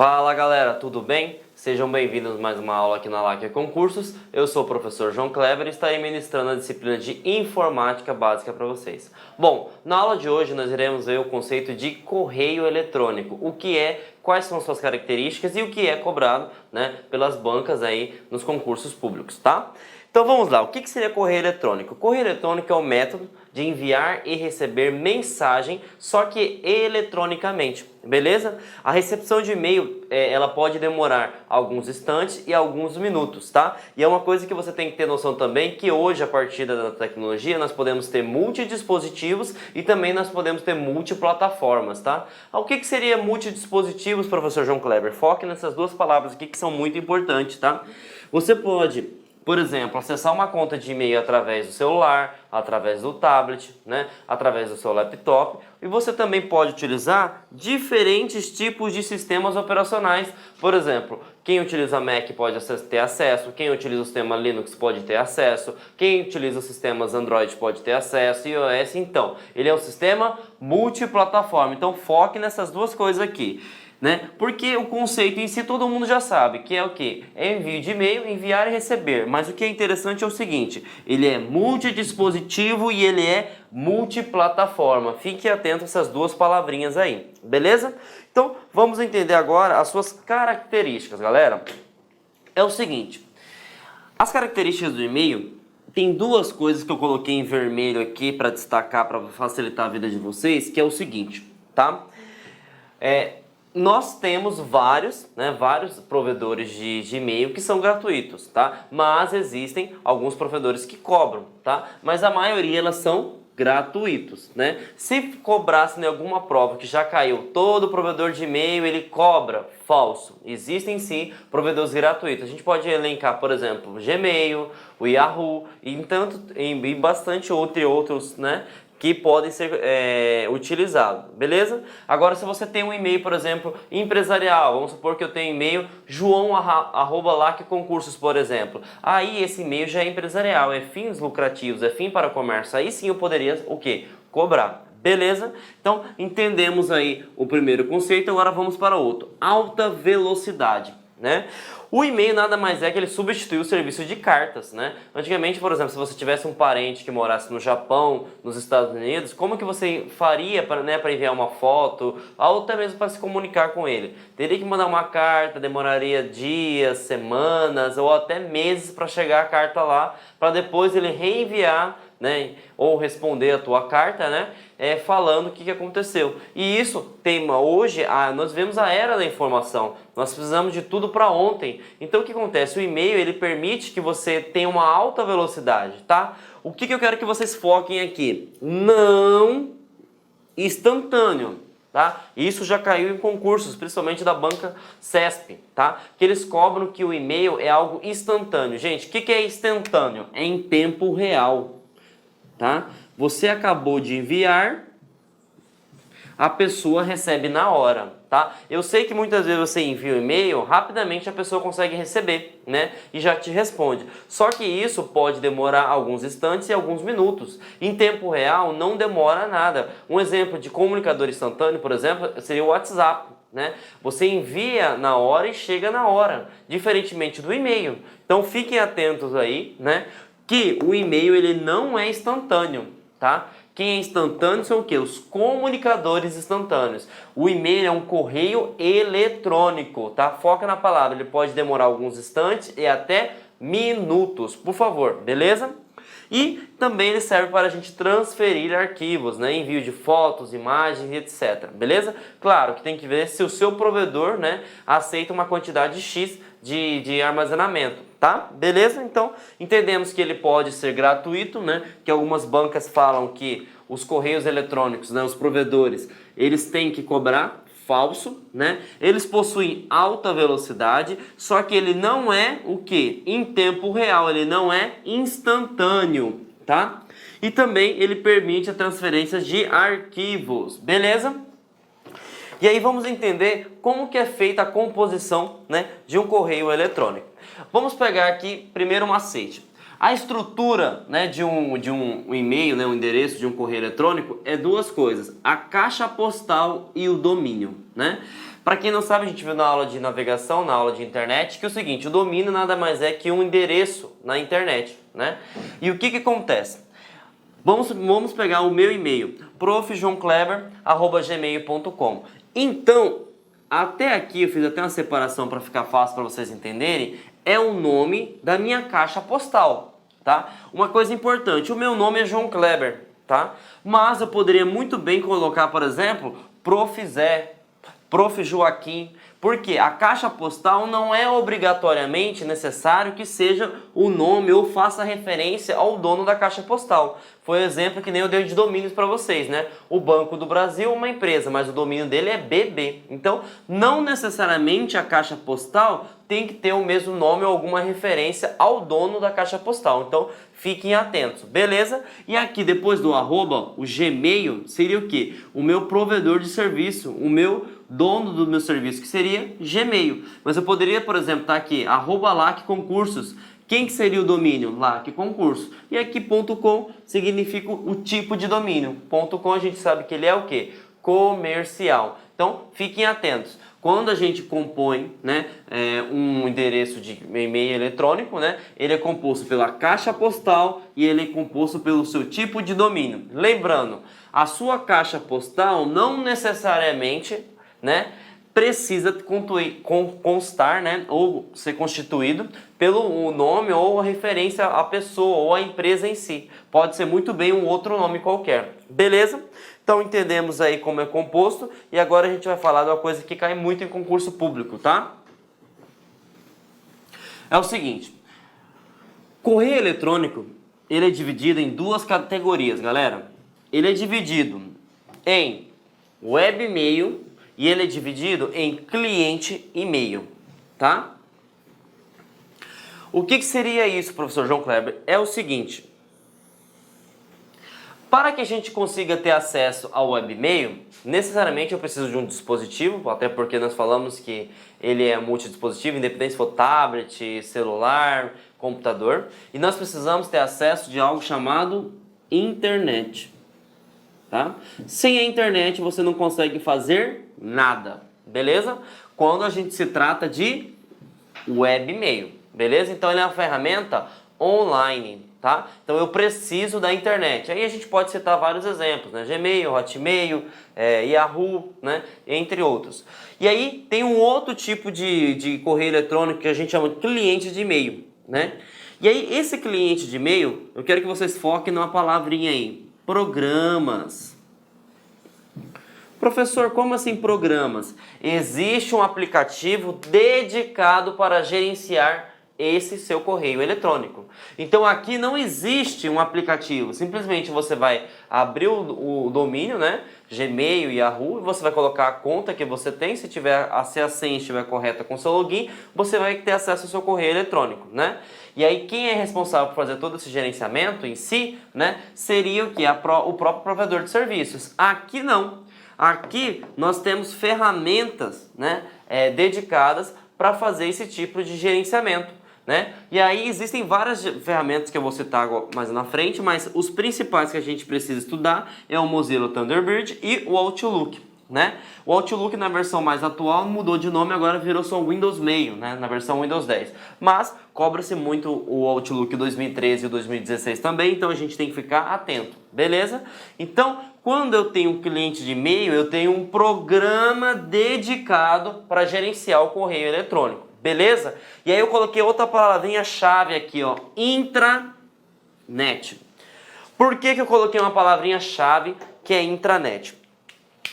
Fala galera, tudo bem? Sejam bem-vindos a mais uma aula aqui na LAC Concursos. Eu sou o professor João Kleber e estarei ministrando a disciplina de Informática Básica para vocês. Bom, na aula de hoje nós iremos ver o conceito de correio eletrônico, o que é, quais são suas características e o que é cobrado, pelas bancas aí nos concursos públicos, tá? Então vamos lá, o que seria correio eletrônico? Correio eletrônico é o método de enviar e receber mensagem, só que eletronicamente, beleza? A recepção de e-mail, ela pode demorar alguns instantes e alguns minutos, tá? E é uma coisa que você tem que ter noção também, que hoje, a partir da tecnologia, nós podemos ter multidispositivos e também nós podemos ter multiplataformas, tá? O que seria multidispositivos, professor João Kleber? Foque nessas duas palavras aqui que são muito importantes, tá? Você pode, por exemplo, acessar uma conta de e-mail através do celular, através do tablet, através do seu laptop, e você também pode utilizar diferentes tipos de sistemas operacionais. Por exemplo, quem utiliza Mac pode ter acesso, quem utiliza o sistema Linux pode ter acesso, quem utiliza os sistemas Android pode ter acesso, e iOS, então, ele é um sistema multiplataforma. Então foque nessas duas coisas aqui. Porque o conceito em si todo mundo já sabe, que é o que? É envio de e-mail, enviar e receber. Mas o que é interessante é o seguinte, ele é multidispositivo e ele é multiplataforma. Fique atento a essas duas palavrinhas aí, beleza? Então vamos entender agora as suas características, galera. É o seguinte, as características do e-mail, tem duas coisas que eu coloquei em vermelho aqui para destacar, para facilitar a vida de vocês, que é o seguinte, tá? Nós temos vários provedores de e-mail que são gratuitos, tá? Mas existem alguns provedores que cobram, tá? Mas a maioria elas são gratuitos, Se cobrasse em alguma prova que já caiu, todo provedor de e-mail ele cobra, falso. Existem sim provedores gratuitos. A gente pode elencar, por exemplo, o Gmail, o Yahoo e bastante outros, que podem ser utilizados, beleza? Agora, se você tem um e-mail, por exemplo, empresarial, vamos supor que eu tenho e-mail joão@lacconcursos, por exemplo. Aí esse e-mail já é empresarial, é fins lucrativos, é fim para comércio. Aí sim eu poderia, o quê? Cobrar. Beleza? Então, entendemos aí o primeiro conceito, agora vamos para o outro. Alta velocidade, O e-mail nada mais é que ele substitui o serviço de cartas, Antigamente, por exemplo, se você tivesse um parente que morasse no Japão, nos Estados Unidos, como que você faria para enviar uma foto, ou até mesmo para se comunicar com ele? Teria que mandar uma carta, demoraria dias, semanas ou até meses para chegar a carta lá, para depois ele reenviar, ou responder a tua carta, falando o que aconteceu. E isso hoje, nós vemos a era da informação, nós precisamos de tudo para ontem. Então o que acontece? O e-mail ele permite que você tenha uma alta velocidade, tá? O que eu quero que vocês foquem aqui? Não instantâneo, tá? Isso já caiu em concursos, principalmente da banca CESP, tá? Que eles cobram que o e-mail é algo instantâneo. Gente, o que é instantâneo? É em tempo real. Tá? Você acabou de enviar, a pessoa recebe na hora, tá? Eu sei que muitas vezes você envia um e-mail, rapidamente a pessoa consegue receber, e já te responde. Só que isso pode demorar alguns instantes e alguns minutos. Em tempo real não demora nada. Um exemplo de comunicador instantâneo, por exemplo, seria o WhatsApp, Você envia na hora e chega na hora, diferentemente do e-mail. Então fiquem atentos aí, que o e-mail ele não é instantâneo, tá? Quem é instantâneo são o quê? Os comunicadores instantâneos. O e-mail é um correio eletrônico, tá? Foca na palavra, ele pode demorar alguns instantes e até minutos, por favor, beleza? E também ele serve para a gente transferir arquivos, envio de fotos, imagens, etc. Beleza? Claro que tem que ver se o seu provedor, aceita uma quantidade X de armazenamento, tá? Beleza? Então, entendemos que ele pode ser gratuito, Que algumas bancas falam que os correios eletrônicos, os provedores, eles têm que cobrar. Falso, Eles possuem alta velocidade, só que ele não é o que? Em tempo real, ele não é instantâneo, tá? E também ele permite a transferência de arquivos, beleza? E aí vamos entender como que é feita a composição, de um correio eletrônico. Vamos pegar aqui primeiro um macete. A estrutura, de um e-mail, um endereço de um correio eletrônico é duas coisas, a caixa postal e o domínio, Para quem não sabe, a gente viu na aula de navegação, na aula de internet, que é o seguinte, o domínio nada mais é que um endereço na internet, né? E o que acontece? Vamos pegar o meu e-mail, profjoãokleber@gmail.com. Então, até aqui eu fiz até uma separação para ficar fácil para vocês entenderem, é o nome da minha caixa postal, tá? Uma coisa importante, o meu nome é João Kleber, tá? Mas eu poderia muito bem colocar, por exemplo, Prof. Zé, Prof. Joaquim, porque a caixa postal não é obrigatoriamente necessário que seja o nome ou faça referência ao dono da caixa postal. Foi o exemplo que nem eu dei de domínios para vocês, né? O Banco do Brasil é uma empresa, mas o domínio dele é BB. Então, não necessariamente a caixa postal tem que ter o mesmo nome ou alguma referência ao dono da caixa postal. Então, fiquem atentos, beleza? E aqui, depois do arroba, o Gmail seria o quê? O meu provedor de serviço, o meu dono do meu serviço, que seria Gmail. Mas eu poderia, por exemplo, estar aqui, @lacconcursos. Quem que seria o domínio? Lacconcurso. E aqui .com significa o tipo de domínio. .com a gente sabe que ele é o quê? Comercial. Então, fiquem atentos. Quando a gente compõe, né, um endereço de e-mail eletrônico, né, ele é composto pela caixa postal e ele é composto pelo seu tipo de domínio. Lembrando, a sua caixa postal não necessariamente, né, precisa constar, né, ou ser constituído pelo nome ou a referência à pessoa ou à empresa em si. Pode ser muito bem um outro nome qualquer. Beleza? Então entendemos aí como é composto e agora a gente vai falar de uma coisa que cai muito em concurso público, tá? É o seguinte, correio eletrônico, ele é dividido em duas categorias, galera. Ele é dividido em web-mail e ele é dividido em cliente e-mail, tá? O que seria isso, professor João Kleber? É o seguinte, para que a gente consiga ter acesso ao webmail, necessariamente eu preciso de um dispositivo, até porque nós falamos que ele é multidispositivo, independente se for tablet, celular, computador, e nós precisamos ter acesso de algo chamado internet. Tá? Sem a internet você não consegue fazer nada, beleza? Quando a gente se trata de webmail, beleza? Então ele é uma ferramenta online, tá? Então eu preciso da internet. Aí a gente pode citar vários exemplos, né? Gmail, Hotmail, Yahoo, né? Entre outros. E aí tem um outro tipo de correio eletrônico que a gente chama de cliente de e-mail, né? E aí esse cliente de e-mail, eu quero que vocês foquem numa palavrinha aí. Programas. Professor, como assim programas? Existe um aplicativo dedicado para gerenciar esse seu correio eletrônico. Então aqui não existe um aplicativo, simplesmente você vai abrir o domínio, né? Gmail, Yahoo, e você vai colocar a conta que você tem, se a senha estiver correta com o seu login, você vai ter acesso ao seu correio eletrônico, né? E aí quem é responsável por fazer todo esse gerenciamento em si, né, seria o que? O próprio provedor de serviços. Aqui não. Aqui nós temos ferramentas, né, dedicadas para fazer esse tipo de gerenciamento, né? E aí existem várias ferramentas que eu vou citar mais na frente, mas os principais que a gente precisa estudar é o Mozilla Thunderbird e o Outlook, né? O Outlook na versão mais atual mudou de nome, agora virou só Windows Mail, né? Na versão Windows 10. Mas cobra-se muito o Outlook 2013 e 2016 também, então a gente tem que ficar atento, beleza? Então, quando eu tenho um cliente de e-mail, eu tenho um programa dedicado para gerenciar o correio eletrônico, beleza? E aí eu coloquei outra palavrinha-chave aqui, ó, intranet. Por que eu coloquei uma palavrinha-chave que é intranet?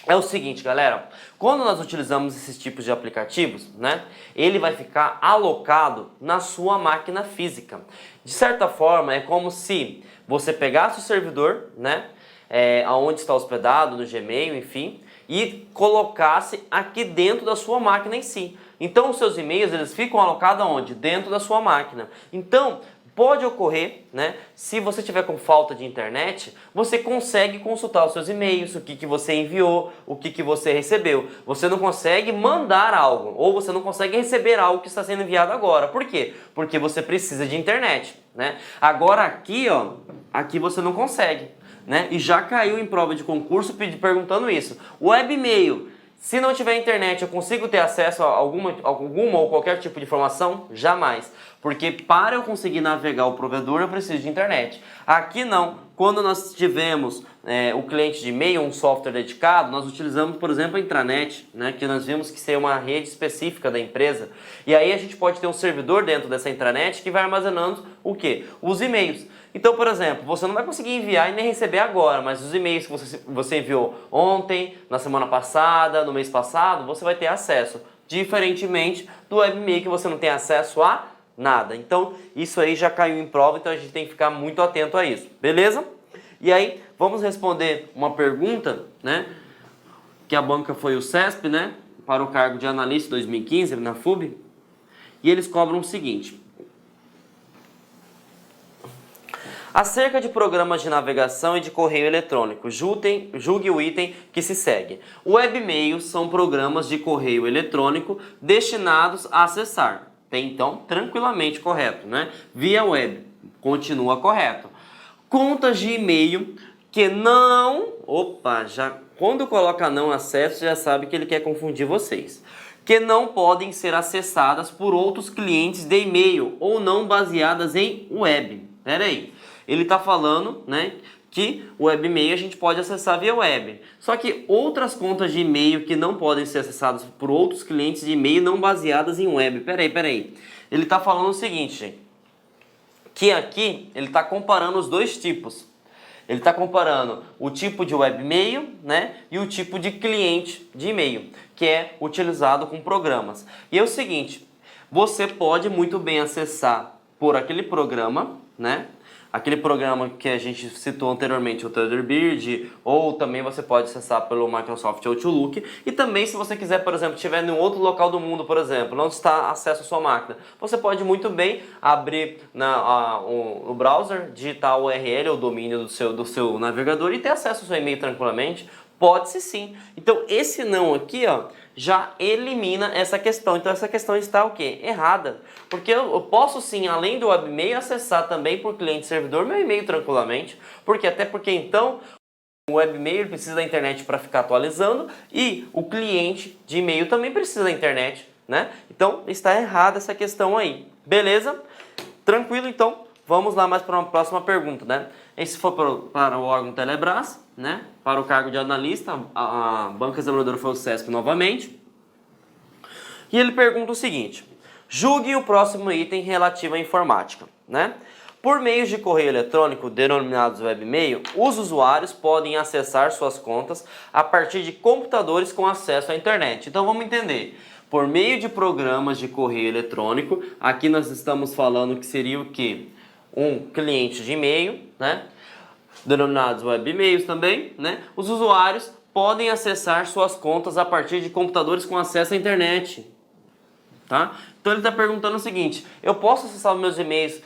É o seguinte, galera, quando nós utilizamos esses tipos de aplicativos, né, ele vai ficar alocado na sua máquina física. De certa forma, é como se você pegasse o servidor, né, aonde está hospedado, no Gmail, enfim, e colocasse aqui dentro da sua máquina em si. Então, os seus e-mails, eles ficam alocados aonde? Dentro da sua máquina. Então, pode ocorrer, né, se você tiver com falta de internet, você consegue consultar os seus e-mails, o que você enviou, o que você recebeu. Você não consegue mandar algo, ou você não consegue receber algo que está sendo enviado agora. Por quê? Porque você precisa de internet, né? Agora aqui, ó, aqui você não consegue, né? E já caiu em prova de concurso perguntando isso. Webmail, Se não tiver internet, eu consigo ter acesso a alguma ou qualquer tipo de informação? Jamais. Porque para eu conseguir navegar o provedor, eu preciso de internet. Aqui não. Quando nós tivemos o cliente de e-mail, um software dedicado, nós utilizamos, por exemplo, a intranet, né, que nós vimos que ser uma rede específica da empresa. E aí a gente pode ter um servidor dentro dessa intranet que vai armazenando o quê? Os e-mails. Então, por exemplo, você não vai conseguir enviar e nem receber agora, mas os e-mails que você enviou ontem, na semana passada, no mês passado, você vai ter acesso. Diferentemente do webmail que você não tem acesso a nada. Então, isso aí já caiu em prova, então a gente tem que ficar muito atento a isso. Beleza? E aí, vamos responder uma pergunta, né? Que a banca foi o CESP, né? Para o cargo de analista 2015 na FUB. E eles cobram o seguinte: acerca de programas de navegação e de correio eletrônico, julgue o item que se segue. Webmails são programas de correio eletrônico destinados a acessar. Tem então tranquilamente correto, né? Via web, continua correto. Contas de e-mail que não... Opa, já quando coloca não acesso, já sabe que ele quer confundir vocês. Que não podem ser acessadas por outros clientes de e-mail ou não baseadas em web. Pera aí. Ele está falando, né, que o webmail a gente pode acessar via web. Só que outras contas de e-mail que não podem ser acessadas por outros clientes de e-mail não baseadas em web. Peraí. Ele está falando o seguinte, gente, que aqui ele está comparando os dois tipos. Ele está comparando o tipo de webmail, né, e o tipo de cliente de e-mail, que é utilizado com programas. E é o seguinte, você pode muito bem acessar por aquele programa, né? Aquele programa que a gente citou anteriormente, o Thunderbird, ou também você pode acessar pelo Microsoft Outlook. E também, se você quiser, por exemplo, estiver em um outro local do mundo, por exemplo, onde está acesso à sua máquina, você pode muito bem abrir no browser, digitar o URL, o domínio do seu navegador e ter acesso ao seu e-mail tranquilamente. Pode-se sim. Então, esse não aqui, ó, já elimina essa questão. Então, essa questão está o quê? Errada. Porque eu posso sim, além do webmail, acessar também por cliente servidor meu e-mail tranquilamente. Até porque então o webmail precisa da internet para ficar atualizando e o cliente de e-mail também precisa da internet, né? Então, está errada essa questão aí. Beleza? Tranquilo, então. Vamos lá mais para uma próxima pergunta, né? Esse foi para o órgão Telebrás, né? Para o cargo de analista, a banca examinadora foi o CESP novamente. E ele pergunta o seguinte: julgue o próximo item relativo à informática, né? Por meios de correio eletrônico, denominados webmail, os usuários podem acessar suas contas a partir de computadores com acesso à internet. Então vamos entender. Por meio de programas de correio eletrônico, aqui nós estamos falando que seria o quê? Um cliente de e-mail, né? Denominados webmails também, né? Os usuários podem acessar suas contas a partir de computadores com acesso à internet, tá? Então ele está perguntando o seguinte: eu posso acessar os meus e-mails,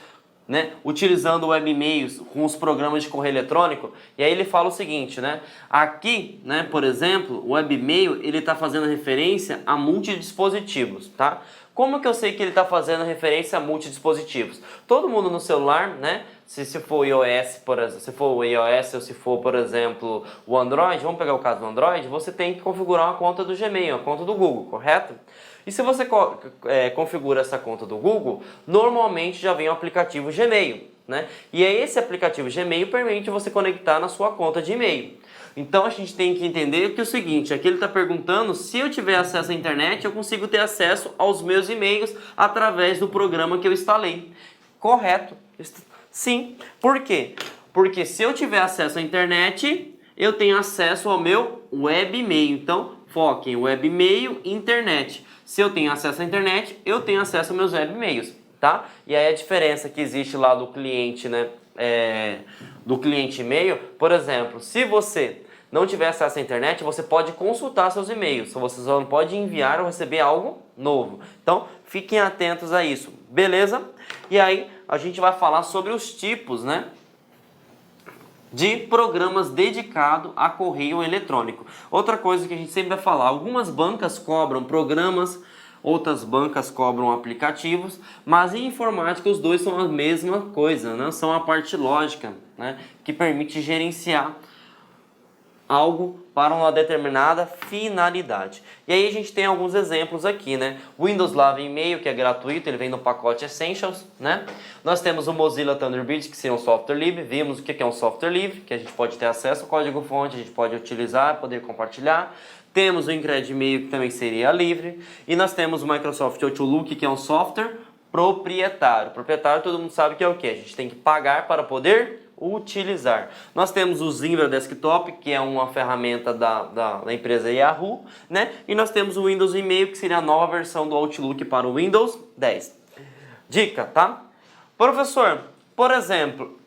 né, utilizando webmails com os programas de correio eletrônico? E aí ele fala o seguinte, né? Aqui, né, por exemplo, o webmail ele está fazendo referência a multidispositivos, tá? Como que eu sei que ele está fazendo referência a multidispositivos? Todo mundo no celular, né? Se for iOS, por exemplo, se for o iOS ou se for, por exemplo, o Android, vamos pegar o caso do Android, você tem que configurar uma conta do Gmail, uma conta do Google, correto? E se você configura essa conta do Google, normalmente já vem o aplicativo Gmail, né? E aí esse aplicativo Gmail permite você conectar na sua conta de e-mail. Então a gente tem que entender que é o seguinte, aqui ele está perguntando se eu tiver acesso à internet, eu consigo ter acesso aos meus e-mails através do programa que eu instalei. Correto. Sim. Por quê? Porque se eu tiver acesso à internet, eu tenho acesso ao meu webmail. Então, foque em webmail e internet. Se eu tenho acesso à internet, eu tenho acesso aos meus webmails, tá? E aí a diferença que existe lá do cliente, né? Do cliente e-mail, por exemplo, se você não tiver acesso à internet, você pode consultar seus e-mails, você só não pode enviar ou receber algo novo. Então, fiquem atentos a isso, beleza? E aí, a gente vai falar sobre os tipos, né, de programas dedicados a correio eletrônico. Outra coisa que a gente sempre vai falar, algumas bancas cobram programas, outras bancas cobram aplicativos, mas em informática os dois são a mesma coisa, né? São a parte lógica, né, que permite gerenciar algo para uma determinada finalidade. E aí a gente tem alguns exemplos aqui, né? O Windows Live e-mail, que é gratuito, ele vem no pacote Essentials, né? Nós temos o Mozilla Thunderbird, que seria um software livre. Vimos o que é um software livre, que a gente pode ter acesso ao código-fonte, a gente pode utilizar, poder compartilhar. Temos o Incred e-mail, que também seria livre. E nós temos o Microsoft Outlook, que é um software proprietário. Proprietário, todo mundo sabe que é o quê? A gente tem que pagar para poder utilizar. Nós temos o Zimbra Desktop, que é uma ferramenta da empresa Yahoo, né? E nós temos o Windows e-mail, que seria a nova versão do Outlook para o Windows 10. Dica, tá? Professor, por exemplo,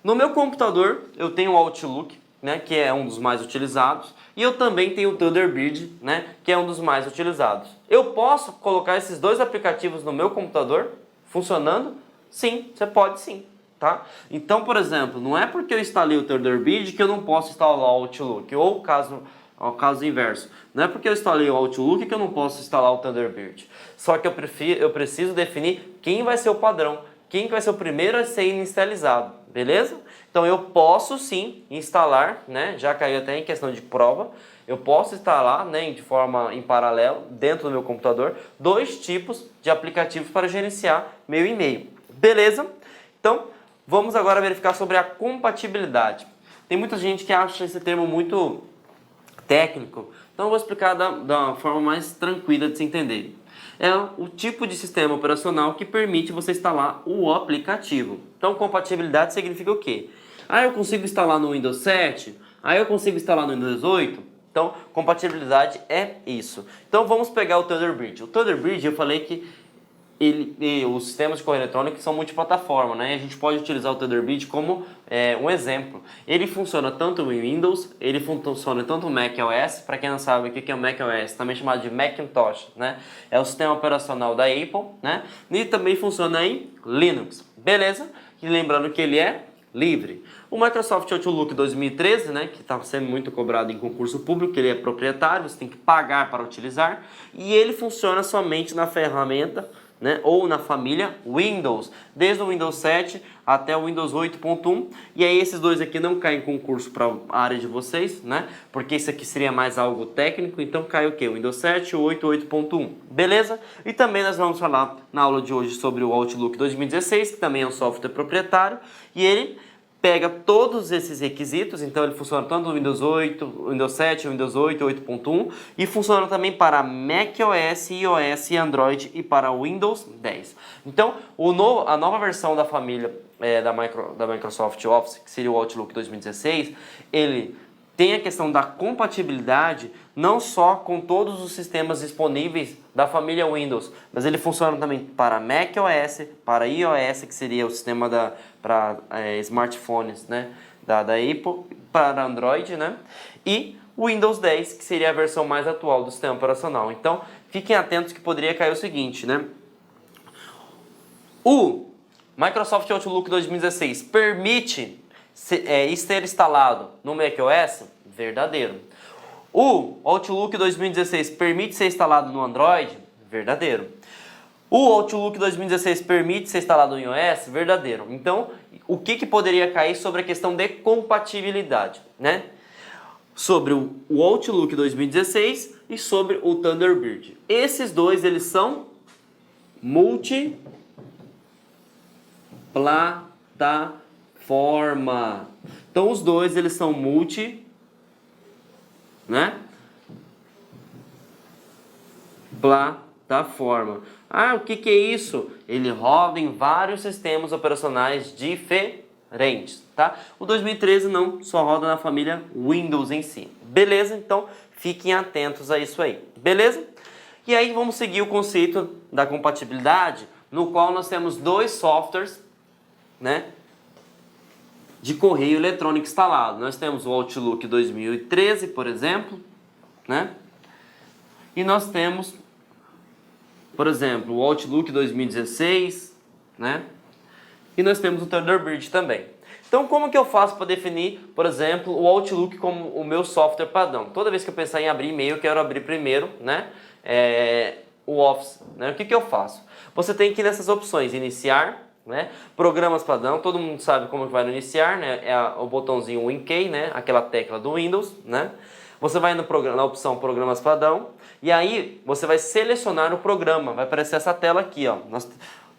no meu computador eu tenho o Outlook, né, que é um dos mais utilizados, e eu também tenho o Thunderbird, né, que é um dos mais utilizados. Eu posso colocar esses dois aplicativos no meu computador funcionando? Sim, você pode sim. Tá? Então, por exemplo, não é porque eu instalei o Thunderbird que eu não posso instalar o Outlook, ou o caso inverso. Não é porque eu instalei o Outlook que eu não posso instalar o Thunderbird. Só que eu preciso definir quem vai ser o padrão, quem vai ser o primeiro a ser inicializado, beleza? Então eu posso sim instalar, né? Já caiu até em questão de prova, eu posso instalar, né, de forma em paralelo, dentro do meu computador, dois tipos de aplicativos para gerenciar meu e-mail, beleza? Então, vamos agora verificar sobre a compatibilidade. Tem muita gente que acha esse termo muito técnico, então eu vou explicar da forma mais tranquila de se entender. É o tipo de sistema operacional que permite você instalar o aplicativo. Então, compatibilidade significa o quê? Ah, eu consigo instalar no Windows 7? Ah, eu consigo instalar no Windows 8? Então, compatibilidade é isso. Então, vamos pegar o Thunderbird. O Thunderbird, eu falei que os sistemas de correio eletrônico são multiplataforma, né? A gente pode utilizar o Thunderbird como um exemplo. Ele funciona tanto em Windows, ele funciona tanto no macOS. Para quem não sabe o que é o macOS, também chamado de Macintosh, né? É o sistema operacional da Apple, né? E também funciona em Linux, beleza? E lembrando que ele é livre. O Microsoft Outlook 2013, né, que está sendo muito cobrado em concurso público, ele é proprietário, você tem que pagar para utilizar, e ele funciona somente na ferramenta, né, ou na família Windows, desde o Windows 7 até o Windows 8.1, e aí esses dois aqui não caem em concurso para a área de vocês, né, porque isso aqui seria mais algo técnico, então cai o que? O Windows 7, 8, 8.1, beleza? E também nós vamos falar na aula de hoje sobre o Outlook 2016, que também é um software proprietário, e ele pega todos esses requisitos, então ele funciona tanto no Windows 8, Windows 7, Windows 8, 8.1 e funciona também para macOS, iOS e Android e para Windows 10. Então, a nova versão da família da Microsoft Office, que seria o Outlook 2016, ele tem a questão da compatibilidade não só com todos os sistemas disponíveis da família Windows, mas ele funciona também para macOS, para iOS, que seria o sistema para smartphones, né, da Apple, para Android, né, e o Windows 10, que seria a versão mais atual do sistema operacional. Então, fiquem atentos que poderia cair o seguinte, né, o Microsoft Outlook 2016 permite ser instalado no macOS? Verdadeiro. O Outlook 2016 permite ser instalado no Android? Verdadeiro. O Outlook 2016 permite ser instalado no iOS? Verdadeiro. Então, o que poderia cair sobre a questão de compatibilidade, né? Sobre o Outlook 2016 e sobre o Thunderbird. Esses dois, eles são multiplataforma. Então, os dois, eles são né? Plataforma. Ah, o que é isso? Ele roda em vários sistemas operacionais diferentes, tá? O 2013 não, só roda na família Windows em si. Beleza? Então, fiquem atentos a isso aí. Beleza? E aí vamos seguir o conceito da compatibilidade, no qual nós temos dois softwares, né, de correio eletrônico instalado. Nós temos o Outlook 2013, por exemplo, né? E nós temos, por exemplo, o Outlook 2016, né? E nós temos o Thunderbird também. Então, como que eu faço para definir, por exemplo, o Outlook como o meu software padrão? Toda vez que eu pensar em abrir e-mail, eu quero abrir primeiro, né, o Office, né? O que eu faço? Você tem que ir nessas opções, iniciar, né? Programas padrão, todo mundo sabe como que vai no iniciar, né? É o botãozinho WinKey, né? Aquela tecla do Windows, né? Você vai no programa, na opção Programas padrão e aí você vai selecionar o programa, vai aparecer essa tela aqui, ó.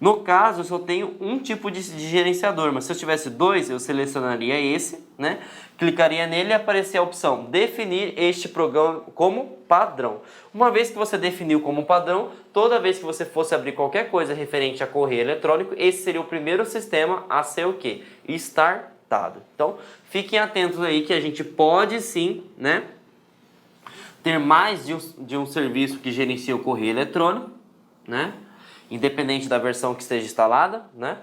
No caso, eu só tenho um tipo de gerenciador, mas se eu tivesse dois, eu selecionaria esse, né? Clicaria nele e aparecia a opção Definir este programa como padrão. Uma vez que você definiu como padrão, toda vez que você fosse abrir qualquer coisa referente a correio eletrônico, esse seria o primeiro sistema a ser o quê? Startado. Então, fiquem atentos aí que a gente pode sim, né, ter mais de um serviço que gerencia o correio eletrônico, né? Independente da versão que esteja instalada, né?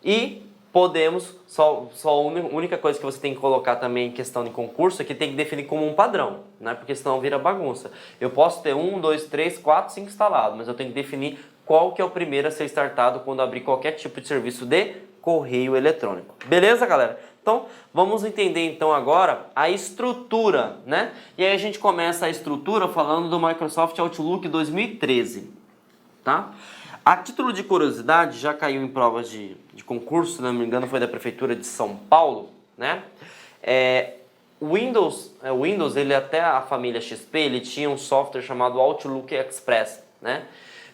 E podemos, a única coisa que você tem que colocar também em questão de concurso é que tem que definir como um padrão, né? Porque senão vira bagunça. Eu posso ter 1, 2, 3, 4, 5 instalados, mas eu tenho que definir qual que é o primeiro a ser startado quando abrir qualquer tipo de serviço de correio eletrônico. Beleza, galera? Então, vamos entender então agora a estrutura, né? E aí a gente começa a estrutura falando do Microsoft Outlook 2013, tá? A título de curiosidade, já caiu em provas de concurso, se não me engano foi da Prefeitura de São Paulo, né? O Windows, ele até a família XP, ele tinha um software chamado Outlook Express, né?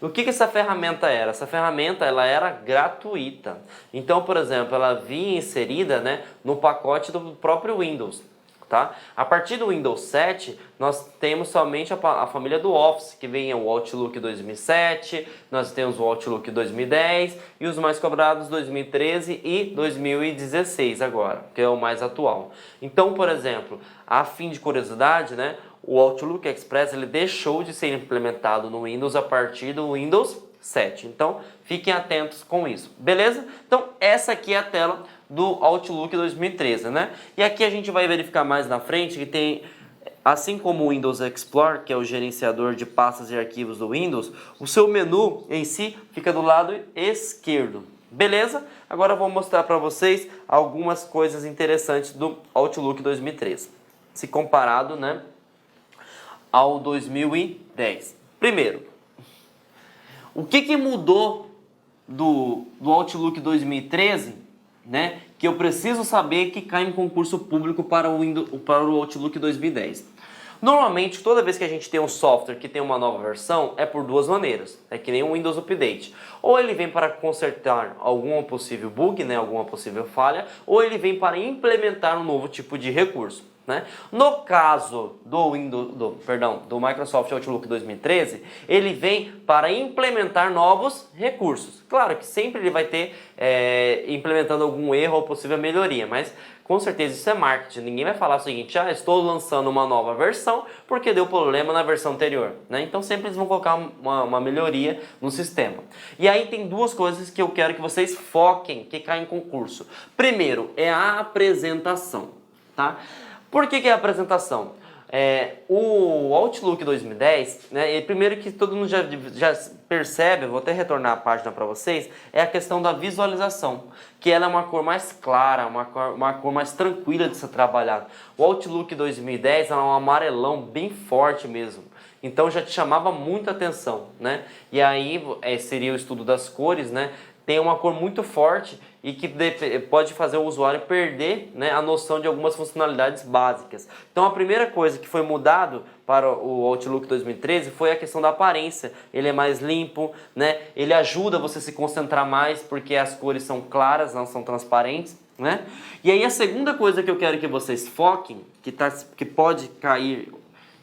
O que essa ferramenta era? Essa ferramenta ela era gratuita. Então, por exemplo, ela vinha inserida, né, no pacote do próprio Windows. Tá? A partir do Windows 7, nós temos somente a família do Office, que vem o Outlook 2007, nós temos o Outlook 2010 e os mais cobrados 2013 e 2016 agora, que é o mais atual. Então, por exemplo, a fim de curiosidade, né, o Outlook Express ele deixou de ser implementado no Windows a partir do Windows 7. Então, fiquem atentos com isso. Beleza? Então, essa aqui é a tela do Outlook 2013, né? E aqui a gente vai verificar mais na frente que tem, assim como o Windows Explorer, que é o gerenciador de pastas e arquivos do Windows, o seu menu em si fica do lado esquerdo. Beleza? Agora eu vou mostrar para vocês algumas coisas interessantes do Outlook 2013, se comparado, né, ao 2010. Primeiro, o que mudou do Outlook 2013, né, que eu preciso saber que cai em concurso público para o Outlook 2010? Normalmente, toda vez que a gente tem um software que tem uma nova versão, é por duas maneiras. É que nem o Windows Update. Ou ele vem para consertar algum possível bug, né, alguma possível falha, ou ele vem para implementar um novo tipo de recurso, né? No caso do Microsoft Outlook 2013, ele vem para implementar novos recursos. Claro que sempre ele vai ter implementando algum erro ou possível melhoria, mas com certeza isso é marketing. Ninguém vai falar o seguinte: ah, estou lançando uma nova versão porque deu problema na versão anterior, né? Então sempre eles vão colocar uma melhoria no sistema. E aí tem duas coisas que eu quero que vocês foquem, que caem em concurso. Primeiro é a apresentação, tá? Por que é a apresentação? O Outlook 2010, né, primeiro que todo mundo já percebe, eu vou até retornar a página para vocês, é a questão da visualização, que ela é uma cor mais clara, uma cor mais tranquila de ser trabalhado. O Outlook 2010 é um amarelão bem forte mesmo, então já te chamava muita atenção, né? E aí seria o estudo das cores, né? Tem uma cor muito forte e que pode fazer o usuário perder, né, a noção de algumas funcionalidades básicas. Então a primeira coisa que foi mudado para o Outlook 2013 foi a questão da aparência. Ele é mais limpo, né? Ele ajuda você a se concentrar mais porque as cores são claras, não são transparentes, né? E aí a segunda coisa que eu quero que vocês foquem, que pode cair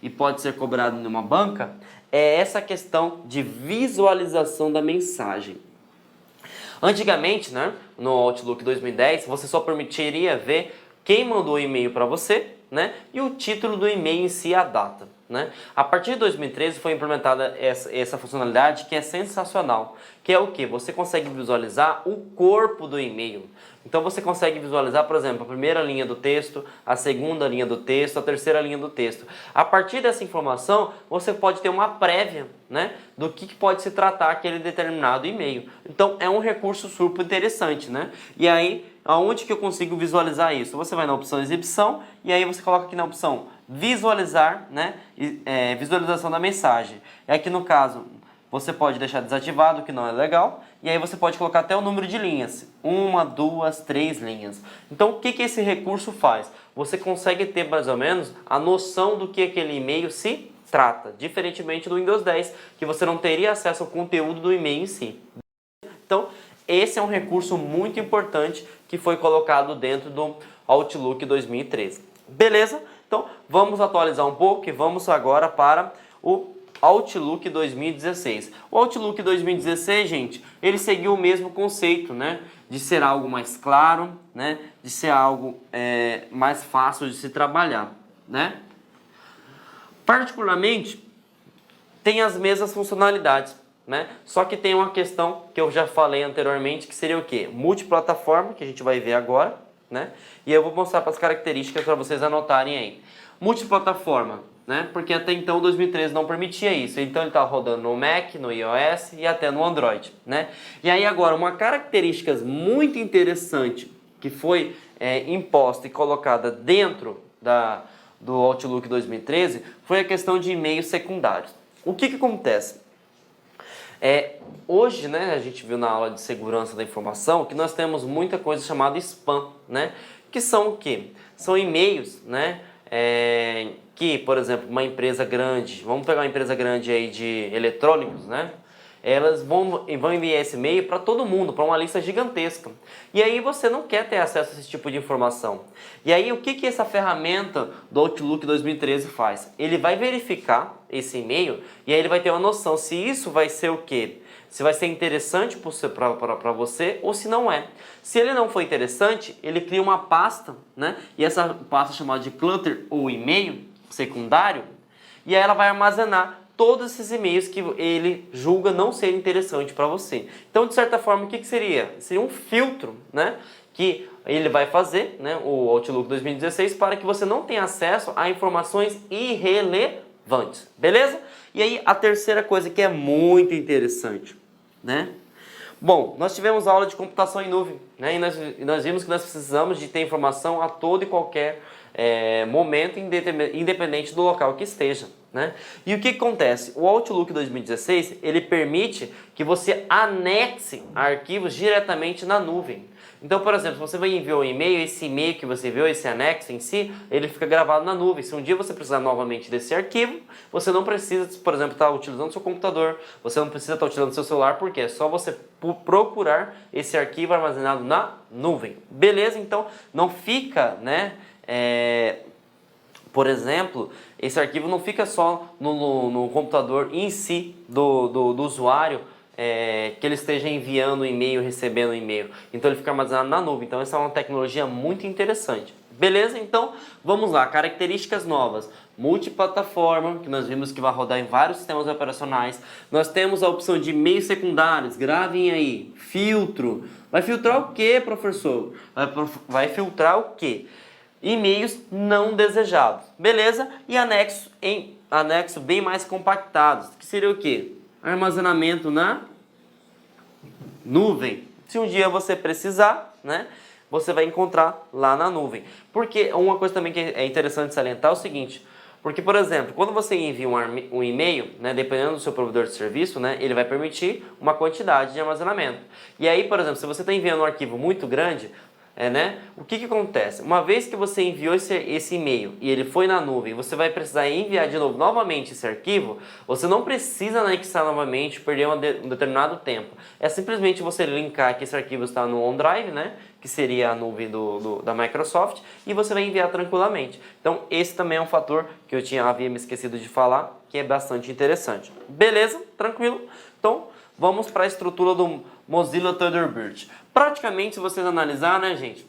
e pode ser cobrado numa banca, é essa questão de visualização da mensagem. Antigamente, né, no Outlook 2010, você só permitiria ver quem mandou o e-mail para você, né, e o título do e-mail em si, a data, né? A partir de 2013 foi implementada essa funcionalidade que é sensacional, que é o que? Você consegue visualizar o corpo do e-mail. Então você consegue visualizar, por exemplo, a primeira linha do texto, a segunda linha do texto, a terceira linha do texto. A partir dessa informação, você pode ter uma prévia, né, do que pode se tratar aquele determinado e-mail. Então é um recurso super interessante, né? E aí, aonde que eu consigo visualizar isso? Você vai na opção exibição e aí você coloca aqui na opção visualizar, né, visualização da mensagem. É aqui no caso, você pode deixar desativado, que não é legal, e aí você pode colocar até o número de linhas, 1, 2, 3 linhas. Então o que esse recurso faz? Você consegue ter mais ou menos a noção do que aquele e-mail se trata, diferentemente do Windows 10, que você não teria acesso ao conteúdo do e-mail em si. Então esse é um recurso muito importante que foi colocado dentro do Outlook 2013. Beleza? Então vamos atualizar um pouco e vamos agora para o Outlook 2016. O Outlook 2016, gente, ele seguiu o mesmo conceito, né? De ser algo mais claro, né? De ser algo mais fácil de se trabalhar, né? Particularmente, tem as mesmas funcionalidades, né? Só que tem uma questão que eu já falei anteriormente, que seria o quê? Multiplataforma, que a gente vai ver agora, né? E eu vou mostrar as características para vocês anotarem aí. Multiplataforma, né? Porque até então 2013 não permitia isso. Então ele está rodando no Mac, no iOS e até no Android, né? E aí agora uma característica muito interessante que foi imposta e colocada dentro do Outlook 2013 foi a questão de e-mails secundários. O que acontece? Hoje, né, a gente viu na aula de segurança da informação que nós temos muita coisa chamada spam, né? Que são o quê? São e-mails, né? Que, por exemplo, uma empresa grande, vamos pegar uma empresa grande aí de eletrônicos, né? Elas vão enviar esse e-mail para todo mundo, para uma lista gigantesca. E aí você não quer ter acesso a esse tipo de informação. E aí o que essa ferramenta do Outlook 2013 faz? Ele vai verificar esse e-mail e aí ele vai ter uma noção se isso vai ser o quê? Se vai ser interessante para você ou se não é. Se ele não for interessante, ele cria uma pasta, né? E essa pasta é chamada de clutter ou e-mail secundário, e aí ela vai armazenar todos esses e-mails que ele julga não ser interessante para você. Então, de certa forma, o que seria? Seria um filtro, né? Que ele vai fazer, né? O Outlook 2016, para que você não tenha acesso a informações irrelevantes. Beleza? E aí, a terceira coisa que é muito interessante, né? Bom, nós tivemos aula de computação em nuvem, né? E nós vimos que nós precisamos de ter informação a todo e qualquer momento, independente do local que esteja, né? E o que acontece? O Outlook 2016, ele permite que você anexe arquivos diretamente na nuvem. Então, por exemplo, se você vai enviar um e-mail, esse e-mail que você enviou, esse anexo em si, ele fica gravado na nuvem. Se um dia você precisar novamente desse arquivo, você não precisa, por exemplo, estar utilizando seu computador, você não precisa estar utilizando seu celular, porque é só você procurar esse arquivo armazenado na nuvem. Beleza? Então, não fica, né? Por exemplo, esse arquivo não fica só no computador em si do usuário, que ele esteja enviando e-mail, recebendo e-mail. Então ele fica armazenado na nuvem. Então essa é uma tecnologia muito interessante. Beleza? Então vamos lá, características novas. Multiplataforma, que nós vimos que vai rodar em vários sistemas operacionais. Nós temos a opção de e-mails secundários, gravem aí. Filtro. Vai filtrar o que, professor? Vai filtrar o que? E-mails não desejados, beleza? E anexo bem mais compactados, que seria o quê? Armazenamento na nuvem. Se um dia você precisar, né, você vai encontrar lá na nuvem. Porque uma coisa também que é interessante salientar é o seguinte, porque, por exemplo, quando você envia um e-mail, né, dependendo do seu provedor de serviço, né, ele vai permitir uma quantidade de armazenamento. E aí, por exemplo, se você está enviando um arquivo muito grande, né? O que acontece? Uma vez que você enviou esse e-mail e ele foi na nuvem, você vai precisar enviar de novo novamente esse arquivo, você não precisa anexar novamente, perder um determinado tempo. É simplesmente você linkar que esse arquivo está no OneDrive, né? Que seria a nuvem da Microsoft, e você vai enviar tranquilamente. Então esse também é um fator que eu havia me esquecido de falar, que é bastante interessante. Beleza? Tranquilo? Então vamos para a estrutura do Mozilla Thunderbird. Praticamente, se vocês analisarem, né, gente,